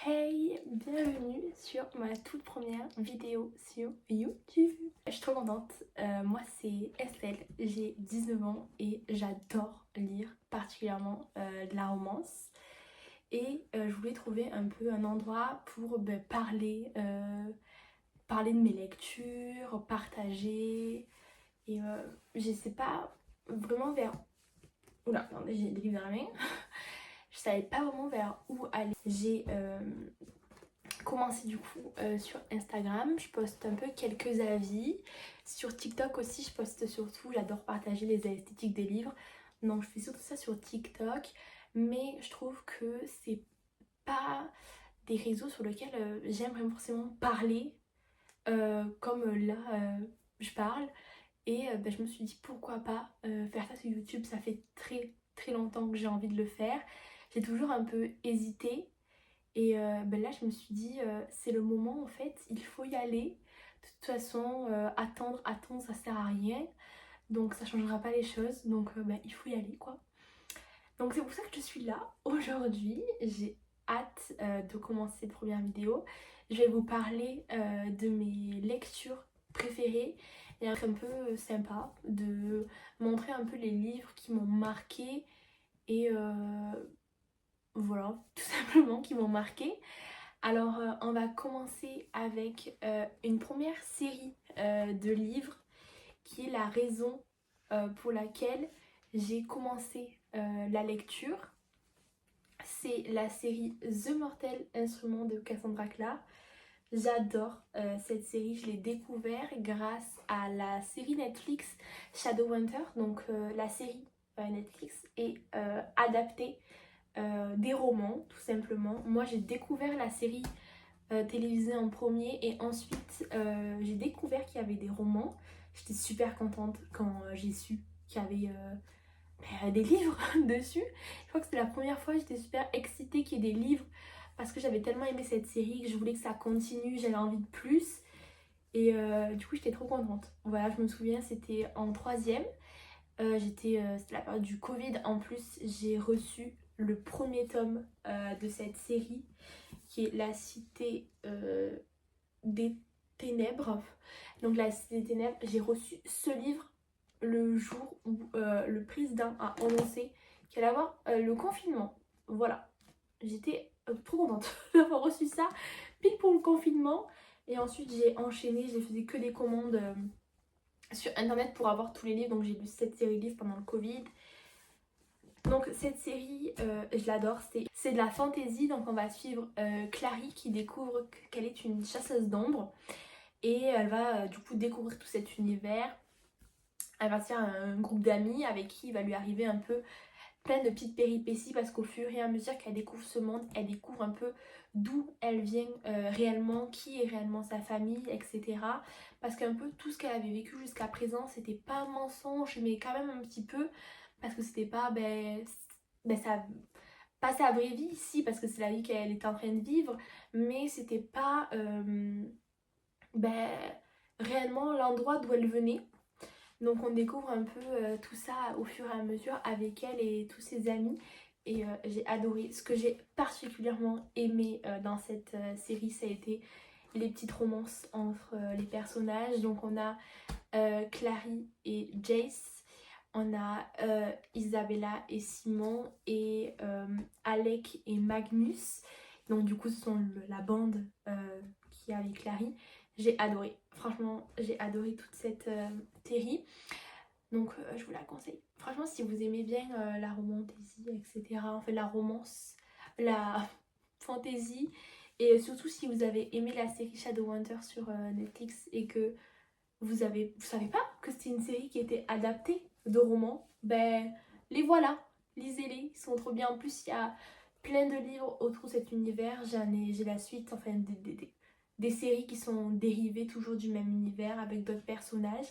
Hey, bienvenue sur ma toute première vidéo sur YouTube. Je suis trop contente. Moi c'est Estelle, j'ai 19 ans et j'adore lire, particulièrement de la romance. Et je voulais trouver un peu un endroit pour parler de mes lectures, partager. Et je sais pas vraiment vers... Oula, attendez, j'ai des livres dans la main. Je savais pas vraiment vers où aller. J'ai commencé du coup sur Instagram, je poste un peu quelques avis. Sur TikTok aussi, je poste surtout, j'adore partager les esthétiques des livres. Donc je fais surtout ça sur TikTok. Mais je trouve que c'est pas des réseaux sur lesquels j'aime vraiment forcément parler comme là je parle. Et je me suis dit pourquoi pas faire ça sur YouTube. Ça fait très très longtemps que j'ai envie de le faire. J'ai toujours un peu hésité. Et là, je me suis dit, c'est le moment en fait, il faut y aller. De toute façon, attendre, ça sert à rien. Donc ça changera pas les choses. Donc il faut y aller quoi. Donc c'est pour ça que je suis là aujourd'hui. J'ai hâte de commencer cette première vidéo. Je vais vous parler de mes lectures préférées et un truc un peu sympa de montrer un peu les livres qui m'ont marqué et voilà, tout simplement qui m'ont marqué. Alors on va commencer avec une première série de livres qui est la raison pour laquelle j'ai commencé la lecture. C'est la série The Mortel Instrument de Cassandra Clare. J'adore cette série, je l'ai découvert grâce à la série Netflix Shadowhunter. Donc la série Netflix est adaptée des romans tout simplement. Moi j'ai découvert la série télévisée en premier et ensuite j'ai découvert qu'il y avait des romans. J'étais super contente quand j'ai su qu'il y avait des livres dessus. Je crois que c'était la première fois, j'étais super excitée qu'il y ait des livres parce que j'avais tellement aimé cette série que je voulais que ça continue, j'avais envie de plus. Et du coup j'étais trop contente. Voilà, je me souviens, c'était en troisième. C'était la période du Covid. En plus, j'ai reçu le premier tome de cette série qui est La Cité des Ténèbres. Donc La Cité des Ténèbres, j'ai reçu ce livre le jour où le président a annoncé qu'il allait avoir le confinement. Voilà, j'étais trop contente d'avoir reçu ça pile pour le confinement. Et ensuite j'ai enchaîné, j'ai fait que des commandes sur internet pour avoir tous les livres. Donc j'ai lu cette série de livres pendant le Covid. Donc cette série, je l'adore, c'est de la fantasy. Donc on va suivre Clary qui découvre qu'elle est une chasseuse d'ombre. Et elle va du coup découvrir tout cet univers. Elle va se faire un groupe d'amis avec qui il va lui arriver un peu plein de petites péripéties parce qu'au fur et à mesure qu'elle découvre ce monde, elle découvre un peu d'où elle vient réellement, qui est réellement sa famille, etc. Parce qu'un peu tout ce qu'elle avait vécu jusqu'à présent, c'était pas un mensonge, mais quand même un petit peu, parce que c'était pas pas sa vraie vie, si, parce que c'est la vie qu'elle est en train de vivre, mais c'était pas ben, réellement l'endroit d'où elle venait. Donc on découvre un peu tout ça au fur et à mesure avec elle et tous ses amis. Et j'ai adoré. Ce que j'ai particulièrement aimé dans cette série, ça a été les petites romances entre les personnages. Donc on a Clary et Jace. On a Isabella et Simon et Alec et Magnus. Donc du coup ce sont la bande qui est avec Clary. J'ai adoré. Franchement, j'ai adoré toute cette série. Donc je vous la conseille. Franchement, si vous aimez bien la romantasy, etc. Enfin la romance, la fantasy. Et surtout si vous avez aimé la série Shadowhunter sur Netflix et que vous savez pas que c'était une série qui était adaptée de romans, ben les voilà, lisez-les, ils sont trop bien. En plus, il y a plein de livres autour de cet univers. J'ai la suite, enfin des séries qui sont dérivées toujours du même univers avec d'autres personnages.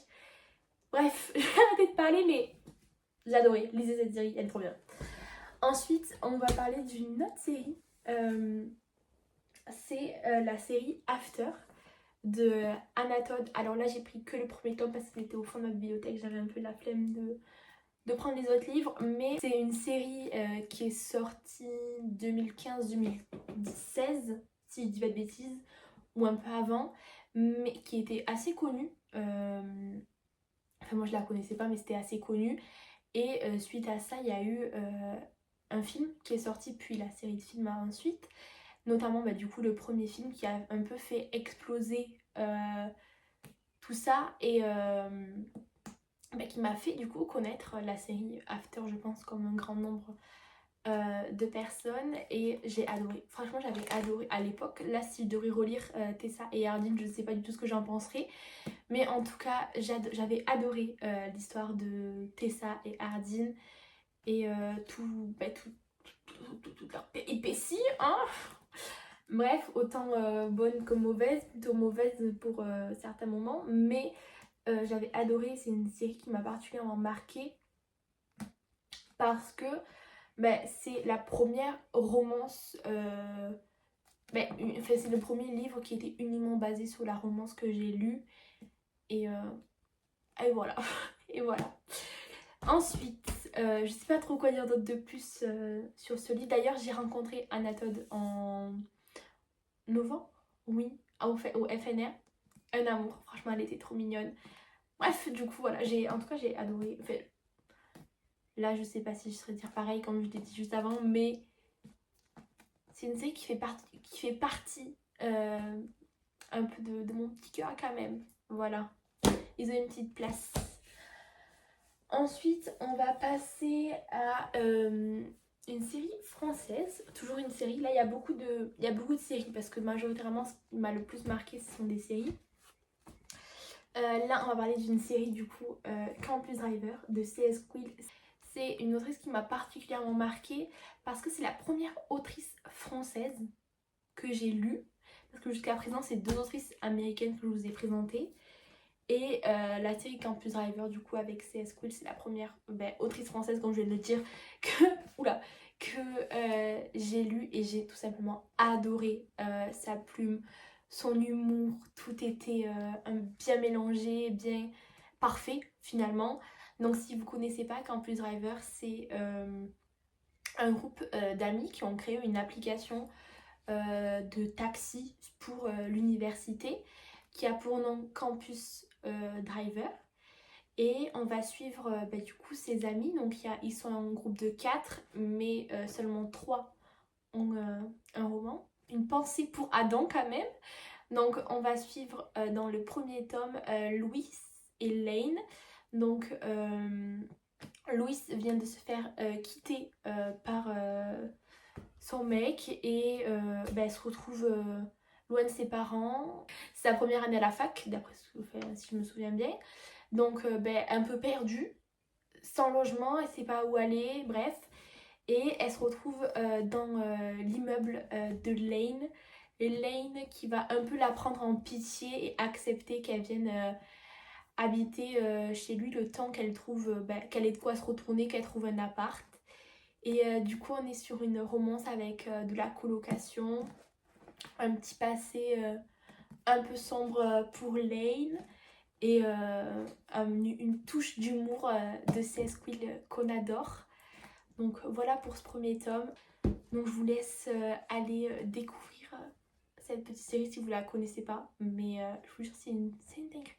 Bref, je vais arrêter de parler, mais j'ai adoré. Lisez cette série, elle est trop bien. Ensuite, on va parler d'une autre série. C'est la série After de Anna Todd. Alors là j'ai pris que le premier tome parce qu'il était au fond de ma bibliothèque, j'avais un peu la flemme de prendre les autres livres, mais c'est une série qui est sortie 2015-2016, si je dis pas de bêtises, ou un peu avant, mais qui était assez connue. Enfin, moi je la connaissais pas, mais c'était assez connu. Et suite à ça, il y a eu un film qui est sorti, puis la série de films ensuite. Notamment, bah, du coup, le premier film qui a un peu fait exploser tout ça et bah, qui m'a fait du coup connaître la série After, je pense, comme un grand nombre de personnes. Et j'ai adoré. Franchement, j'avais adoré à l'époque. Là, si je devais relire Tessa et Hardin, je ne sais pas du tout ce que j'en penserais. Mais en tout cas, j'avais adoré l'histoire de Tessa et Hardin et toute leur péripétie, hein. Bref, autant bonne que mauvaise, plutôt mauvaise pour certains moments, mais j'avais adoré, c'est une série qui m'a particulièrement marquée parce que c'est la première romance, enfin, c'est le premier livre qui était uniquement basé sur la romance que j'ai lue et, et voilà, et voilà. Ensuite, je sais pas trop quoi dire d'autre de plus sur ce livre. D'ailleurs, j'ai rencontré Anatole en novembre, oui, au FNR. Un amour, franchement, elle était trop mignonne. Bref, du coup, voilà, en tout cas, j'ai adoré. Enfin, là, je sais pas si je serais dire pareil, comme je l'ai dit juste avant, mais c'est une série qui fait partie un peu de mon petit cœur quand même. Voilà, ils ont une petite place. Ensuite, on va passer à une série française. Toujours une série. Là, il y a beaucoup de séries parce que majoritairement, ce qui m'a le plus marqué, ce sont des séries. Là, on va parler d'une série du coup, Campus Driver de C.S. Quill. C'est une autrice qui m'a particulièrement marquée parce que c'est la première autrice française que j'ai lue. Parce que jusqu'à présent, c'est deux autrices américaines que je vous ai présentées. Et la série Campus Driver, du coup, avec C.S. Quill, c'est la première autrice française, comme je viens de le dire, que j'ai lu et j'ai tout simplement adoré sa plume, son humour, tout était bien mélangé, bien parfait finalement. Donc si vous ne connaissez pas Campus Driver, c'est un groupe d'amis qui ont créé une application de taxi pour l'université qui a pour nom Campus Driver. Et on va suivre du coup ses amis. Donc ils sont en groupe de 4, mais seulement 3 ont un roman. Une pensée pour Adam quand même. Donc on va suivre dans le premier tome Louis et Lane. Donc Louis vient de se faire quitter par son mec et elle se retrouve loin de ses parents. C'est sa première année à la fac, d'après si je me souviens bien. Donc un peu perdue, sans logement, elle sait pas où aller, bref. Et elle se retrouve dans l'immeuble de Lane. Et Lane qui va un peu la prendre en pitié et accepter qu'elle vienne habiter chez lui le temps qu'elle trouve, qu'elle ait de quoi se retourner, qu'elle trouve un appart. Et du coup on est sur une romance avec de la colocation, un petit passé un peu sombre pour Lane et une touche d'humour de C.S. Quill qu'on adore. Donc voilà pour ce premier tome. Donc je vous laisse aller découvrir cette petite série si vous la connaissez pas. Mais je vous jure c'est une dinguerie.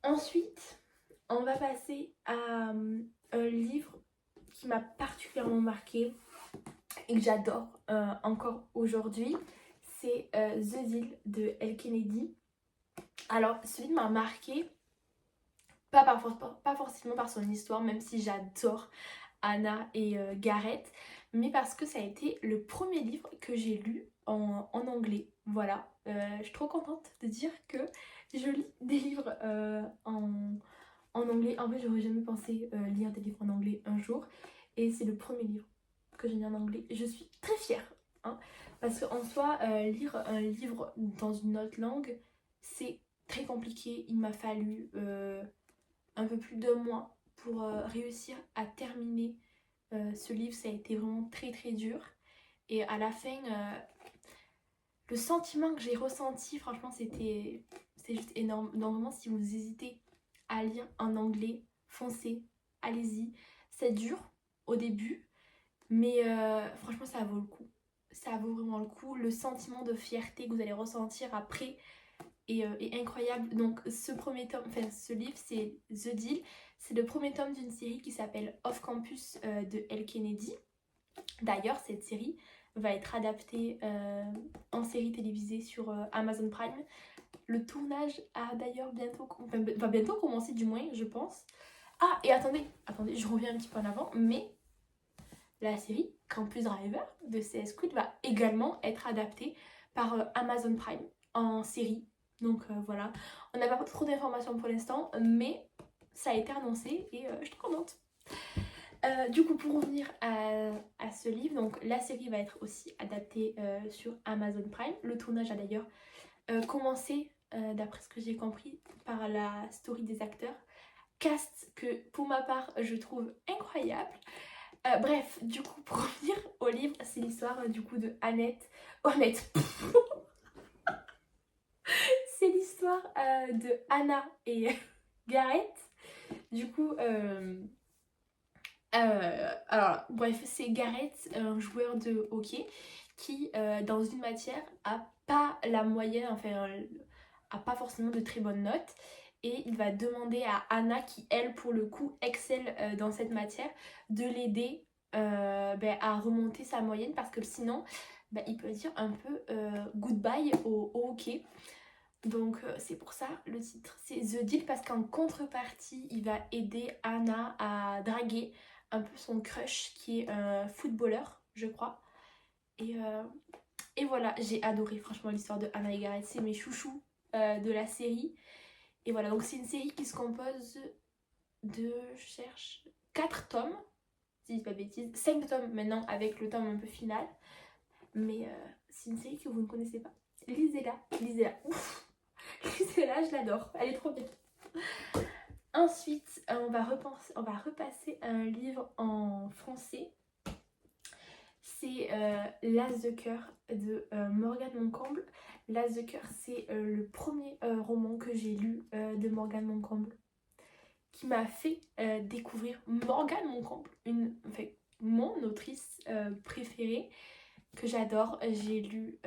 Ensuite, on va passer à un livre qui m'a particulièrement marqué et que j'adore encore aujourd'hui. C'est The Deal de Elle Kennedy. Alors, ce livre m'a marqué, pas forcément par son histoire, même si j'adore Anna et Gareth, mais parce que ça a été le premier livre que j'ai lu en anglais. Voilà, je suis trop contente de dire que je lis des livres en anglais. En vrai, j'aurais jamais pensé lire des livres en anglais un jour. Et c'est le premier livre que j'ai lu en anglais. Je suis très fière. Hein, parce qu'en soi, lire un livre dans une autre langue, c'est très compliqué. Il m'a fallu un peu plus de mois pour réussir à terminer ce livre. Ça a été vraiment très très dur. Et à la fin, le sentiment que j'ai ressenti, franchement, c'est juste énorme. Normalement, si vous hésitez à lire en anglais, foncez, allez-y. C'est dur au début, mais franchement ça vaut le coup. Ça vaut vraiment le coup. Le sentiment de fierté que vous allez ressentir après est incroyable. Donc ce premier tome, enfin ce livre c'est The Deal. C'est le premier tome d'une série qui s'appelle Off Campus de Elle Kennedy. D'ailleurs cette série va être adaptée en série télévisée sur Amazon Prime. Le tournage a d'ailleurs bientôt commencé du moins je pense. Ah et attendez, je reviens un petit peu en avant, mais la série Campus Driver de CS Squid va également être adaptée par Amazon Prime en série. Donc voilà, on n'a pas trop d'informations pour l'instant, mais ça a été annoncé et je suis contente. Du coup, pour revenir à ce livre, donc la série va être aussi adaptée sur Amazon Prime. Le tournage a d'ailleurs commencé, d'après ce que j'ai compris, par la story des acteurs. Cast que pour ma part je trouve incroyable. Bref, du coup, pour revenir au livre, c'est l'histoire du coup de Annette. Honnête. C'est l'histoire de Anna et Gareth. Du coup, alors, bref, c'est Gareth, un joueur de hockey, qui, dans une matière, a pas la moyenne, enfin, a pas forcément de très bonnes notes. Et il va demander à Anna, qui elle, pour le coup, excelle dans cette matière, de l'aider à remonter sa moyenne, parce que sinon, il peut dire un peu goodbye au hockey. Donc c'est pour ça le titre c'est The Deal, parce qu'en contrepartie il va aider Anna à draguer un peu son crush qui est un footballeur je crois. Et voilà, j'ai adoré franchement l'histoire de Anna et Gareth, c'est mes chouchous de la série. Et voilà, donc c'est une série qui se compose de, je cherche, 4 tomes, si je dis pas de bêtises, 5 tomes maintenant avec le tome un peu final. Mais c'est une série que vous ne connaissez pas. Lisez-la, lisez-la. Ouf. Lisez-la, je l'adore. Elle est trop bien. Ensuite, on va repasser à un livre en français. C'est L'As de cœur de Morgane Moncomble. L'As de cœur, c'est le premier roman que j'ai lu de Morgane Moncomble, qui m'a fait découvrir Morgane Moncomble, mon autrice préférée, que j'adore. J'ai lu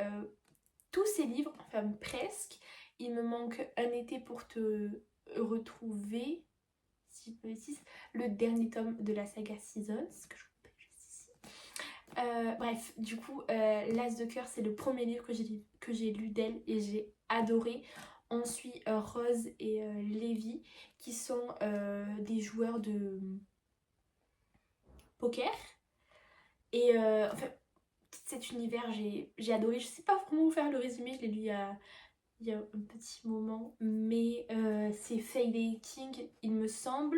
tous ses livres, enfin presque. Il me manque Un été pour te retrouver, si je peux dire, le dernier tome de la saga Seasons, que je vous rappelle juste ici. Bref, du coup, L'As de cœur, c'est le premier livre que j'ai lu d'elle et j'ai adoré. On suit Rose et Lévi, qui sont des joueurs de poker. Et enfin, cet univers, j'ai adoré. Je sais pas vraiment vous faire le résumé, je l'ai lu il y a un petit moment, mais c'est Fade King, il me semble.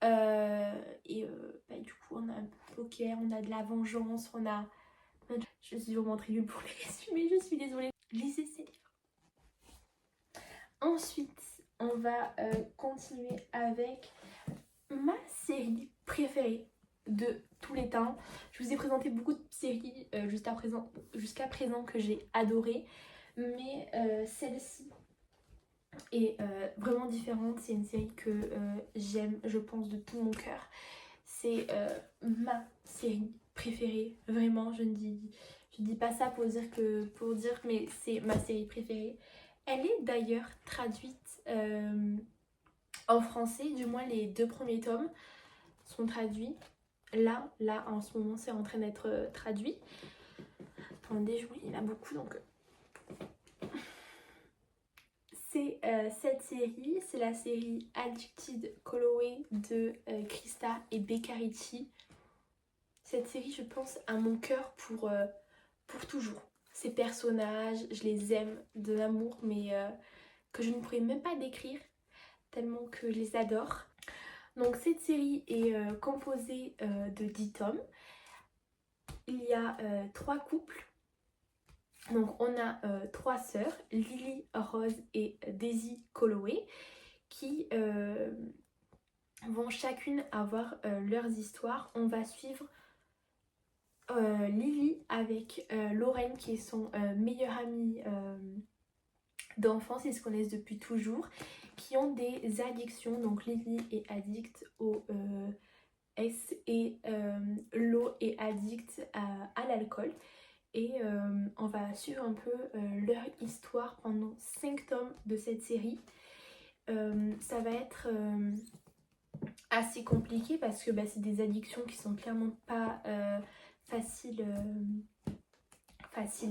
Du coup, on a un peu de poker, on a de la vengeance, on a. Je suis vraiment très nulle pour les résumer, je suis désolée. Lisez ces livres. Ensuite, on va continuer avec ma série préférée de tous les temps. Je vous ai présenté beaucoup de séries jusqu'à présent que j'ai adoré, mais celle-ci est vraiment différente. C'est une série que j'aime, je pense, de tout mon cœur. C'est ma série préférée, vraiment. Je dis pas ça pour dire, mais c'est ma série préférée. Elle est d'ailleurs traduite en français, du moins les 2 premiers tomes sont traduits. Là, en ce moment, c'est en train d'être traduit. Attendez, il y en a beaucoup, donc... C'est cette série, c'est la série Addicted Calloway de Krista et Becca Ricci. Cette série, je pense, a mon cœur pour toujours. Ces personnages, je les aime de l'amour, mais que je ne pourrais même pas décrire, tellement que je les adore. Donc cette série est composée de 10 tomes. Il y a 3 couples. Donc on a 3 sœurs, Lily, Rose et Daisy Calloway, qui vont chacune avoir leurs histoires. On va suivre Lily avec Lorraine, qui est son meilleure amie d'enfance, ils se connaissent depuis toujours, qui ont des addictions. Donc Lily est addicte au S et Lo est addicte à l'alcool. Et on va suivre un peu leur histoire pendant 5 tomes de cette série. Ça va être assez compliqué parce que c'est des addictions qui sont clairement pas faciles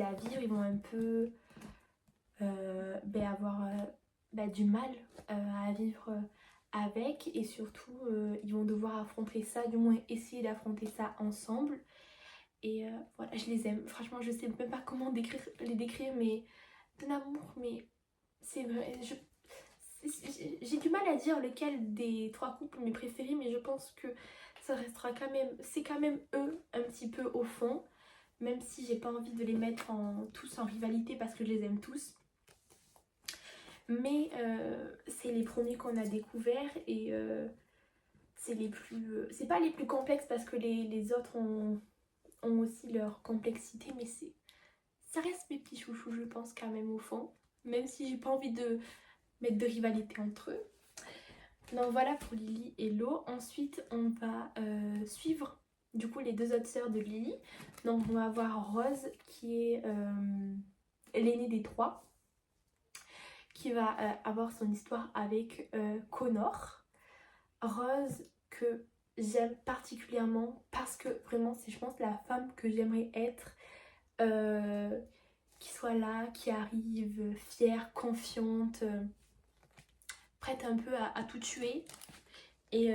à vivre. Ils vont un peu avoir du mal à vivre avec, et surtout ils vont devoir affronter ça, du moins essayer d'affronter ça ensemble. Et voilà, je les aime. Franchement, je sais même pas comment les décrire, mais d'un amour, mais c'est vrai. J'ai du mal à dire lequel des 3 couples mes préférés, mais je pense que ça restera quand même, c'est quand même eux un petit peu au fond, même si j'ai pas envie de les mettre tous en rivalité parce que je les aime tous. Mais c'est les premiers qu'on a découverts, et c'est pas les plus complexes parce que les autres ont aussi leur complexité, mais ça reste mes petits chouchous, je pense, quand même au fond, même si j'ai pas envie de mettre de rivalité entre eux. Donc voilà pour Lily et Lo. Ensuite on va suivre du coup les 2 autres sœurs de Lily. Donc on va avoir Rose qui est l'aînée des 3, qui va avoir son histoire avec Connor. Rose que j'aime particulièrement parce que vraiment c'est, je pense, la femme que j'aimerais être, qui soit là, qui arrive fière, confiante, prête un peu à tout tuer. Et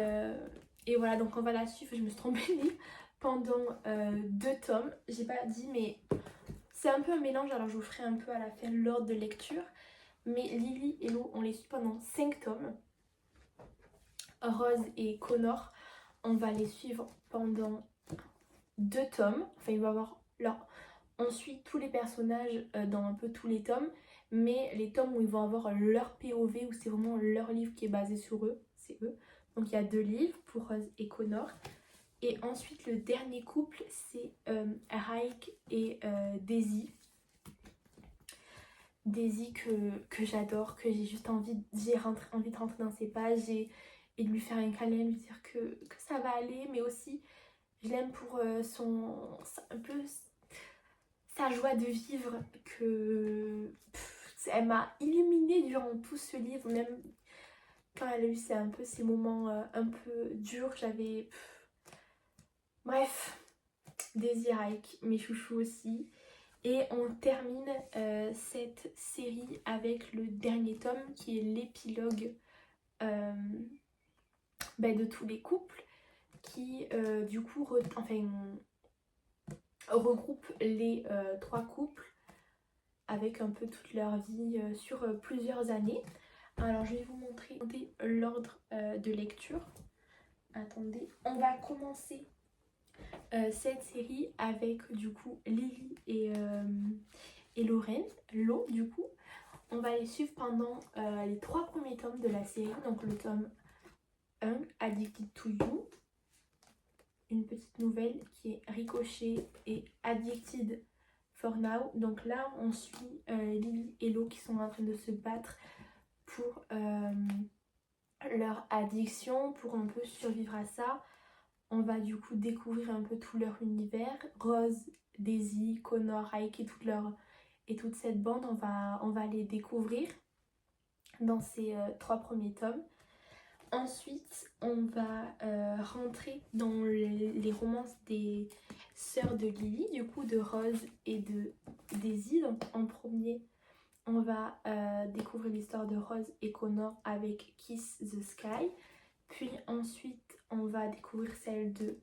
voilà, donc on va la suivre. Je me suis trompée pendant 2 tomes. J'ai pas dit, mais c'est un peu un mélange. Alors je vous ferai un peu à la fin l'ordre de lecture. Mais Lily et Lo, on les suit pendant 5 tomes. Rose et Connor, on va les suivre pendant 2 tomes. Enfin, il va y avoir on suit tous les personnages dans un peu tous les tomes, mais les tomes où ils vont avoir leur POV, où c'est vraiment leur livre qui est basé sur eux, c'est eux. Donc il y a 2 livres pour Rose et Connor. Et ensuite le dernier couple, c'est Raik et Daisy. Daisy que j'adore, que j'ai juste envie de rentrer dans ses pages et de lui faire un câlin, lui dire que ça va aller, mais aussi je l'aime pour un peu sa joie de vivre, elle m'a illuminée durant tout ce livre, même quand elle a eu un peu ces moments un peu durs, bref, Daisy, Raik, mes chouchous aussi. Et on termine cette série avec le dernier tome qui est l'épilogue de tous les couples, qui du coup regroupe les 3 couples avec un peu toute leur vie sur plusieurs années. Alors je vais vous montrer l'ordre de lecture. Attendez, on va commencer cette série avec du coup Lily et Lorraine, Lo du coup. On va les suivre pendant les 3 premiers tomes de la série. Donc le tome 1, Addicted to You. Une petite nouvelle qui est Ricochet et Addicted for Now. Donc là on suit Lily et Lo qui sont en train de se battre pour leur addiction, pour un peu survivre à ça. On va du coup découvrir un peu tout leur univers. Rose, Daisy, Connor, Ike et toute cette bande, on va les découvrir dans ces 3 premiers tomes. Ensuite, on va rentrer dans les romances des sœurs de Lily, du coup de Rose et de Daisy. Donc en premier, on va découvrir l'histoire de Rose et Connor avec Kiss the Sky. Puis ensuite, on va découvrir celle de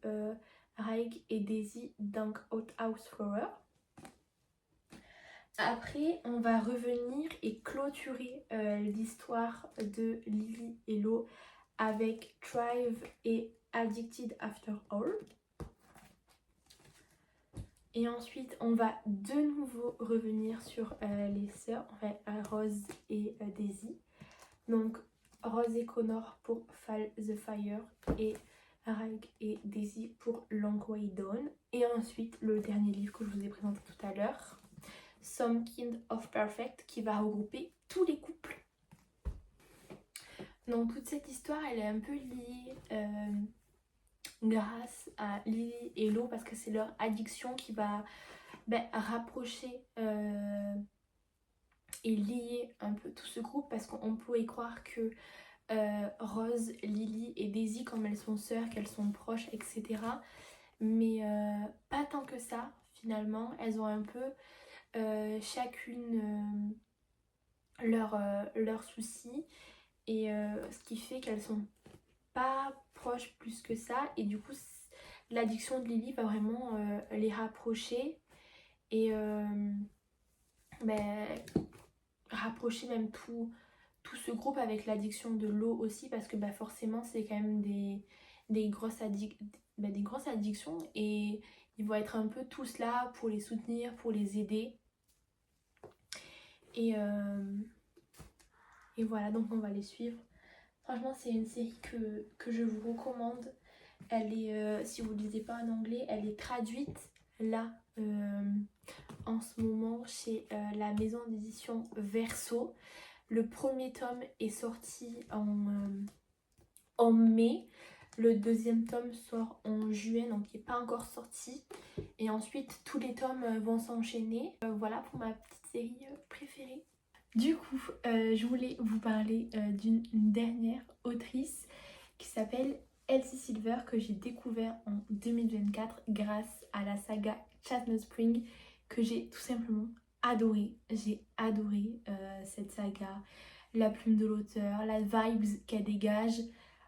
Raik et Daisy dans Outhouse Flower. Après, on va revenir et clôturer l'histoire de Lily et Lo avec Thrive et Addicted After All. Et ensuite, on va de nouveau revenir sur les sœurs, enfin Rose et Daisy. Donc, Rose et Connor pour Fall the Fire et Raik et Daisy pour Long Way Down. Et ensuite, le dernier livre que je vous ai présenté tout à l'heure, Some Kind of Perfect, qui va regrouper tous les couples. Donc toute cette histoire, elle est un peu liée grâce à Lily et Lo, parce que c'est leur addiction qui va rapprocher et lier un peu tout ce groupe, parce qu'on peut y croire que Rose, Lily et Daisy, comme elles sont sœurs, qu'elles sont proches, etc. Mais pas tant que ça, finalement. Elles ont un peu chacune leurs soucis, et ce qui fait qu'elles sont pas proches plus que ça, et du coup l'addiction de Lily va vraiment les rapprocher, et rapprocher même tout ce groupe avec l'addiction de l'eau aussi, parce que forcément c'est quand même des grosses addictions, et ils vont être un peu tous là pour les soutenir, pour les aider, et voilà, donc on va les suivre. Franchement, c'est une série que je vous recommande. Elle est, si vous ne lisez pas en anglais, elle est traduite là en ce moment chez la maison d'édition Verso. Le premier tome est sorti en mai. Le deuxième tome sort en juin, donc il n'est pas encore sorti. Et ensuite, tous les tomes vont s'enchaîner. Voilà pour ma petite série préférée. Du coup, je voulais vous parler d'une dernière autrice qui s'appelle Elsie Silver, que j'ai découvert en 2024 grâce à la saga Chestnut Spring, que j'ai tout simplement adoré. J'ai adoré cette saga, la plume de l'auteur, la vibes qu'elle dégage.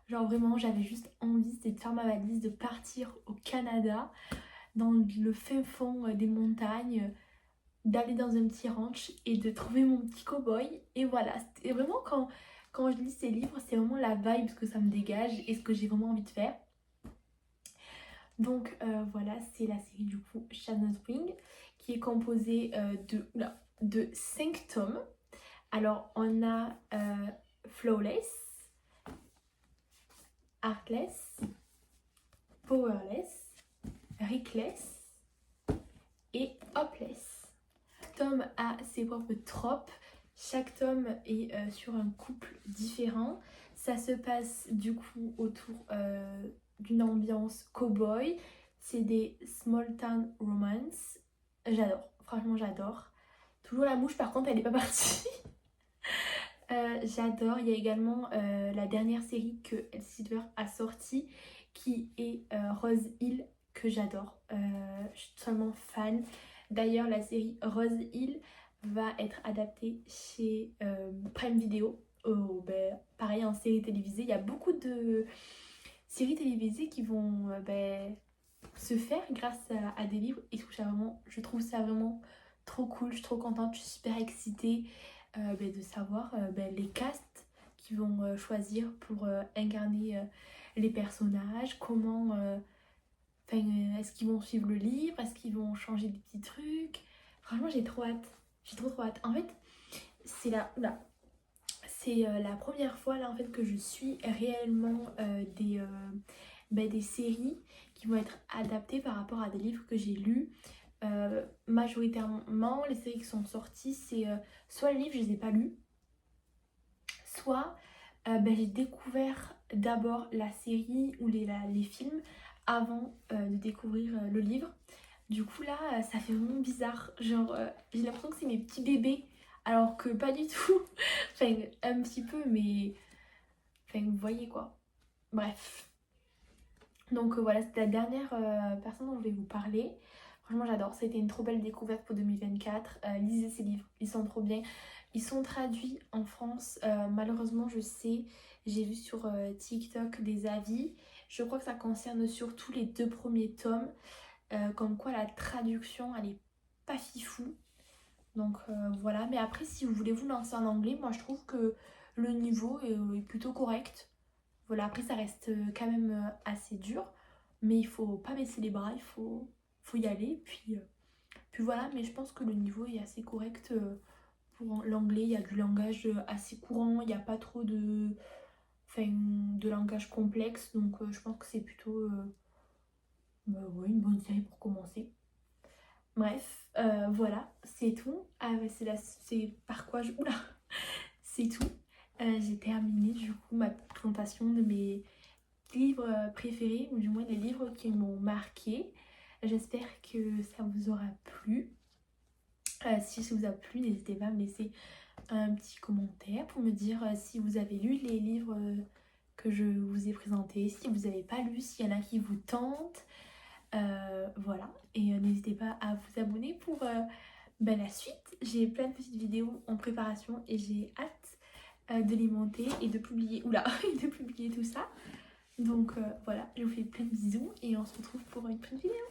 Genre vraiment, j'avais juste envie de faire ma valise, de partir au Canada, dans le fin fond des montagnes, d'aller dans un petit ranch et de trouver mon petit cow-boy. Et voilà, et vraiment quand je lis ces livres, c'est vraiment la vibe que ça me dégage et ce que j'ai vraiment envie de faire. Donc voilà, c'est la série du coup Chestnut Spring, qui est composée de 5 tomes. Alors on a Flawless, Heartless, Powerless, Reckless et Hopeless. Tome a ses propres tropes. Chaque tome est sur un couple différent. Ça se passe du coup autour d'une ambiance cow-boy. C'est des small town romance. J'adore, franchement j'adore. Toujours la mouche, par contre elle n'est pas partie. J'adore. Il y a également la dernière série que Elsie Silver a sortie, qui est Rose Hill, que j'adore. Je suis totalement fan. D'ailleurs, la série Rose Hill va être adaptée chez Prime Video. Pareil, en série télévisée. Il y a beaucoup de séries télévisées qui vont se faire grâce à des livres. Et je trouve ça vraiment trop cool. Je suis trop contente, je suis super excitée de savoir les castes qui vont choisir pour incarner les personnages, comment est-ce qu'ils vont suivre le livre, est-ce qu'ils vont changer des petits trucs. Franchement j'ai trop hâte, j'ai trop hâte. En fait c'est la première fois là en fait que je suis réellement des séries qui vont être adaptées par rapport à des livres que j'ai lus. Majoritairement les séries qui sont sorties, c'est soit les livres je les ai pas lus, soit j'ai découvert d'abord la série ou les films avant de découvrir le livre. Du coup là ça fait vraiment bizarre, genre j'ai l'impression que c'est mes petits bébés alors que pas du tout. Enfin un petit peu, mais enfin vous voyez quoi. Bref, donc voilà, c'était la dernière personne dont je vais vous parler. Franchement j'adore, c'était une trop belle découverte pour 2024. Lisez ces livres, ils sont trop bien. Ils sont traduits en France, malheureusement je sais, j'ai vu sur TikTok des avis. Je crois que ça concerne surtout les 2 premiers tomes, comme quoi la traduction elle est pas fifou. Donc voilà, mais après si vous voulez vous lancer en anglais, moi je trouve que le niveau est plutôt correct. Voilà, après ça reste quand même assez dur, mais il faut pas baisser les bras, il faut y aller. Puis voilà, mais je pense que le niveau est assez correct pour l'anglais. Il y a du langage assez courant, il n'y a pas trop de langage complexe, donc je pense que c'est plutôt ouais, une bonne série pour commencer. Bref, voilà, c'est tout. C'est par quoi je... Oula, c'est tout. J'ai terminé du coup ma présentation de mes livres préférés, ou du moins les livres qui m'ont marqué. J'espère que ça vous aura plu. Si ça vous a plu, n'hésitez pas à me laisser un petit commentaire pour me dire si vous avez lu les livres que je vous ai présentés, si vous n'avez pas lu, s'il y en a qui vous tentent. Voilà, et n'hésitez pas à vous abonner pour la suite. J'ai plein de petites vidéos en préparation et j'ai hâte de les monter et de publier, de publier tout ça. Donc voilà, je vous fais plein de bisous et on se retrouve pour une prochaine vidéo.